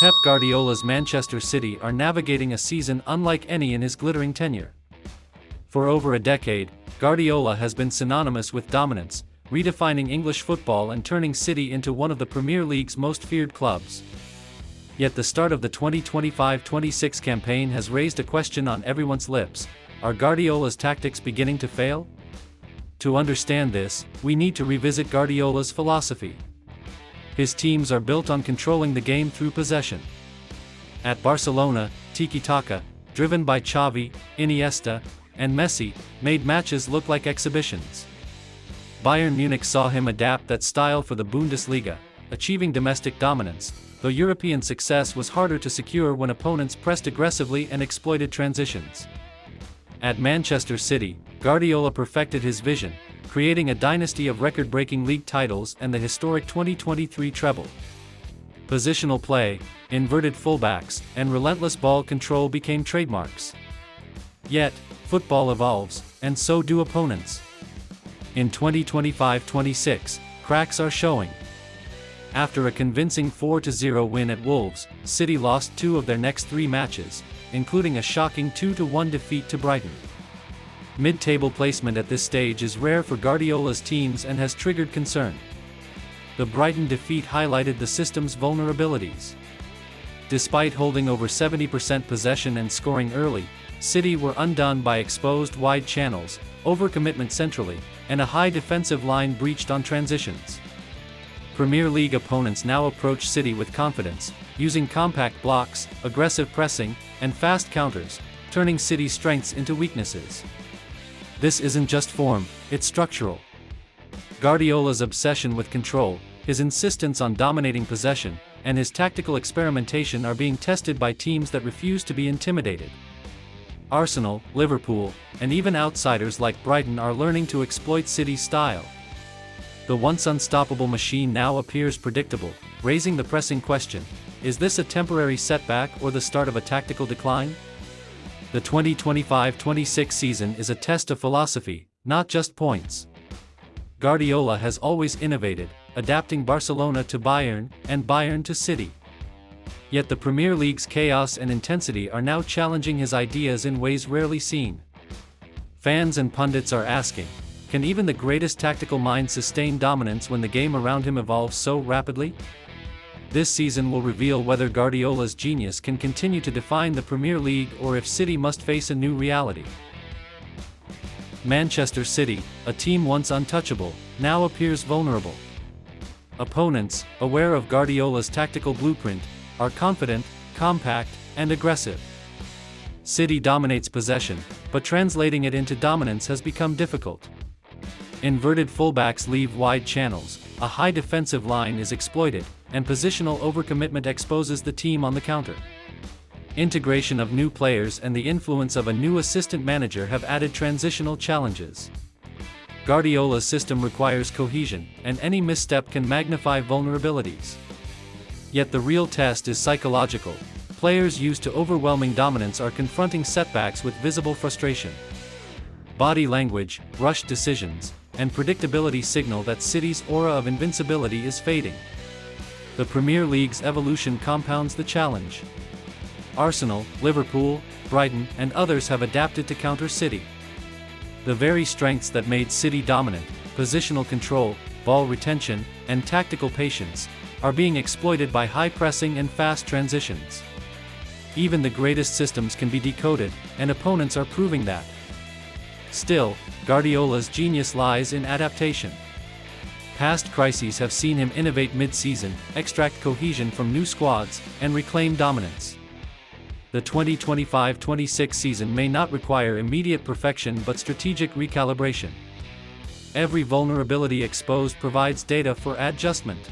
Pep Guardiola's Manchester City are navigating a season unlike any in his glittering tenure. For over a decade, Guardiola has been synonymous with dominance, redefining English football and turning City into one of the Premier League's most feared clubs. Yet the start of the 2025-26 campaign has raised a question on everyone's lips: are Guardiola's tactics beginning to fail? To understand this, we need to revisit Guardiola's philosophy. His teams are built on controlling the game through possession. At Barcelona, tiki-taka, driven by Xavi, Iniesta, and Messi, made matches look like exhibitions. Bayern Munich saw him adapt that style for the Bundesliga, achieving domestic dominance, though European success was harder to secure when opponents pressed aggressively and exploited transitions. At Manchester City, Guardiola perfected his vision, creating a dynasty of record-breaking league titles and the historic 2023 treble. Positional play, inverted fullbacks, and relentless ball control became trademarks. Yet, football evolves, and so do opponents. In 2025-26, cracks are showing. After a convincing 4-0 win at Wolves, City lost 2 of their next 3 matches, including a shocking 2-1 defeat to Brighton. Mid-table placement at this stage is rare for Guardiola's teams and has triggered concern. The Brighton defeat highlighted the system's vulnerabilities. Despite holding over 70% possession and scoring early, City were undone by exposed wide channels, overcommitment centrally, and a high defensive line breached on transitions. Premier League opponents now approach City with confidence, using compact blocks, aggressive pressing, and fast counters, turning City's strengths into weaknesses. This isn't just form, it's structural. Guardiola's obsession with control, his insistence on dominating possession, and his tactical experimentation are being tested by teams that refuse to be intimidated. Arsenal, Liverpool, and even outsiders like Brighton are learning to exploit City's style. The once unstoppable machine now appears predictable, raising the pressing question: is this a temporary setback or the start of a tactical decline? The 2025-26 season is a test of philosophy, not just points. Guardiola has always innovated, adapting Barcelona to Bayern, and Bayern to City. Yet the Premier League's chaos and intensity are now challenging his ideas in ways rarely seen. Fans and pundits are asking, can even the greatest tactical mind sustain dominance when the game around him evolves so rapidly? This season will reveal whether Guardiola's genius can continue to define the Premier League or if City must face a new reality. Manchester City, a team once untouchable, now appears vulnerable. Opponents, aware of Guardiola's tactical blueprint, are confident, compact, and aggressive. City dominates possession, but translating it into dominance has become difficult. Inverted fullbacks leave wide channels, a high defensive line is exploited, and positional overcommitment exposes the team on the counter. Integration of new players and the influence of a new assistant manager have added transitional challenges. Guardiola's system requires cohesion, and any misstep can magnify vulnerabilities. Yet the real test is psychological. Players used to overwhelming dominance are confronting setbacks with visible frustration. Body language, rushed decisions, and predictability signal that City's aura of invincibility is fading. The Premier League's evolution compounds the challenge. Arsenal, Liverpool, Brighton, and others have adapted to counter City. The very strengths that made City dominant, positional control, ball retention, and tactical patience, are being exploited by high pressing and fast transitions. Even the greatest systems can be decoded, and opponents are proving that. Still, Guardiola's genius lies in adaptation. Past crises have seen him innovate mid-season, extract cohesion from new squads, and reclaim dominance. The 2025-26 season may not require immediate perfection but strategic recalibration. Every vulnerability exposed provides data for adjustment.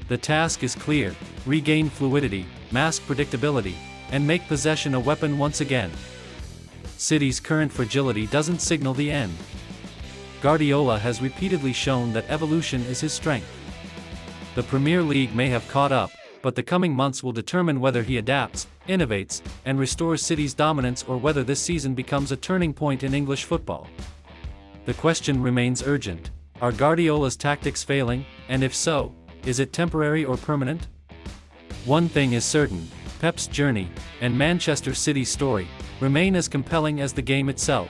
The task is clear: regain fluidity, mask predictability, and make possession a weapon once again. City's current fragility doesn't signal the end. Guardiola has repeatedly shown that evolution is his strength. The Premier League may have caught up, but the coming months will determine whether he adapts, innovates, and restores City's dominance or whether this season becomes a turning point in English football. The question remains urgent: are Guardiola's tactics failing, and if so, is it temporary or permanent? One thing is certain, Pep's journey, and Manchester City's story, remain as compelling as the game itself.